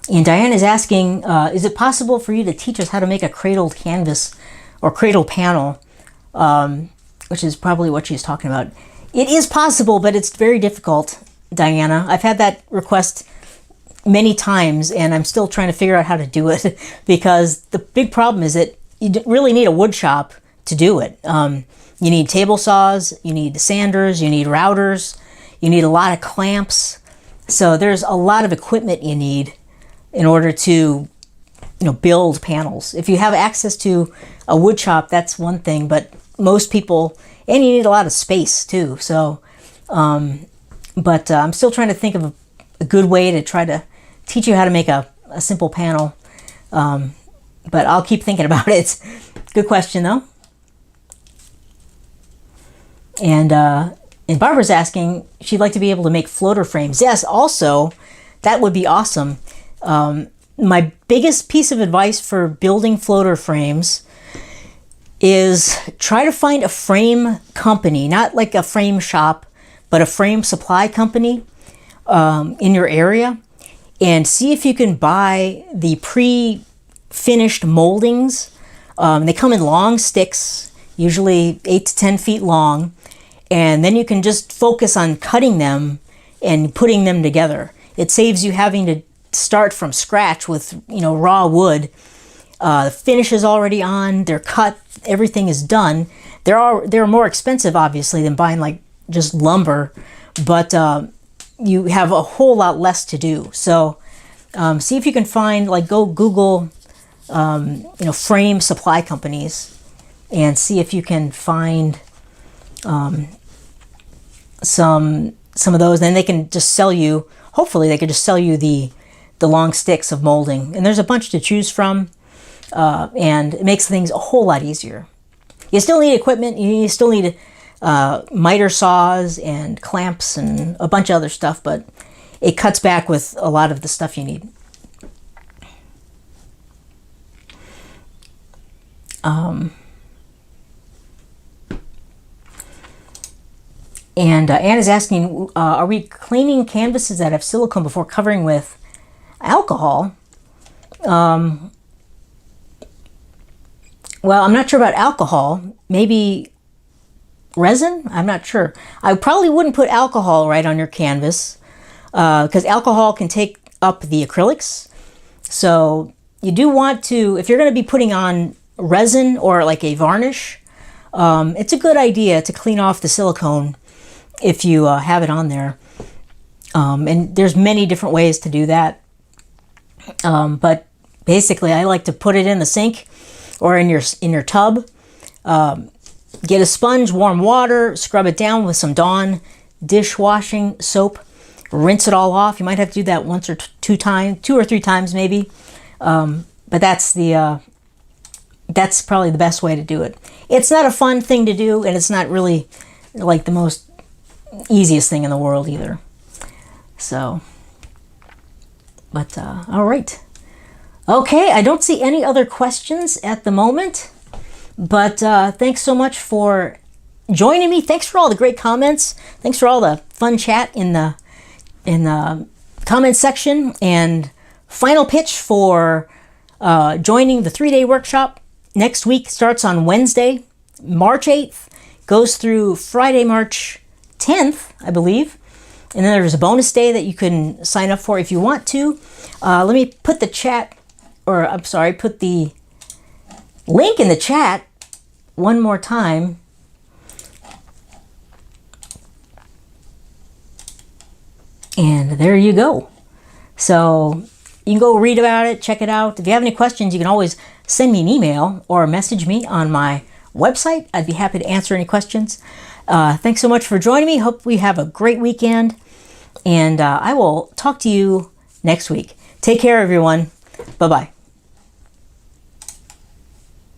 And Diane is asking, is it possible for you to teach us how to make a cradled canvas or cradle panel, which is probably what she's talking about. It is possible, but it's very difficult, Diana. I've had that request many times, and I'm still trying to figure out how to do it because the big problem is that you really need a wood shop to do it. You need table saws, you need sanders, you need routers, you need a lot of clamps. So there's a lot of equipment you need in order to build panels. If you have access to a wood shop, that's one thing, but most people, and you need a lot of space too. So, but I'm still trying to think of a good way to try to teach you how to make a simple panel. But I'll keep thinking about it. Good question though. And Barbara's asking, she'd like to be able to make floater frames. Yes, also, that would be awesome. My biggest piece of advice for building floater frames is try to find a frame company, not like a frame shop, but a frame supply company in your area, and see if you can buy the pre-finished moldings. They come in long sticks, usually 8 to 10 feet long, and then you can just focus on cutting them and putting them together. It saves you having to start from scratch with, you know, raw wood. The finish is already on, they're cut, everything is done. They're more expensive, obviously, than buying like just lumber, but you have a whole lot less to do. So see if you can find, like, go Google, you know, frame supply companies, and see if you can find some of those. Then they can just sell you, hopefully they could just sell you the long sticks of molding. And there's a bunch to choose from, and it makes things a whole lot easier. You still need equipment. You still need miter saws and clamps and a bunch of other stuff, but it cuts back with a lot of the stuff you need. And Anne is asking, are we cleaning canvases that have silicone before covering with alcohol? Well, I'm not sure about alcohol. Maybe resin? I'm not sure. I probably wouldn't put alcohol right on your canvas because alcohol can take up the acrylics. So you do want to, if you're going to be putting on resin or like a varnish, it's a good idea to clean off the silicone if you have it on there. And there's many different ways to do that. But basically, I like to put it in the sink or in your tub. Get a sponge, warm water, scrub it down with some Dawn dishwashing soap, rinse it all off. You might have to do that once or two or three times maybe. But that's probably the best way to do it. It's not a fun thing to do, and it's not really like the most easiest thing in the world either. So, but all right. Okay, I don't see any other questions at the moment, but thanks so much for joining me. Thanks for all the great comments. Thanks for all the fun chat in the comment section. And final pitch for joining the 3-day workshop next week starts on Wednesday, March 8th, goes through Friday, March 10th, I believe. And then there's a bonus day that you can sign up for if you want to. Let me put the put the link in the chat one more time. And there you go. So you can go read about it, check it out. If you have any questions, you can always send me an email or message me on my website. I'd be happy to answer any questions. Thanks so much for joining me. Hope we have a great weekend. And I will talk to you next week. Take care, everyone. Bye-bye.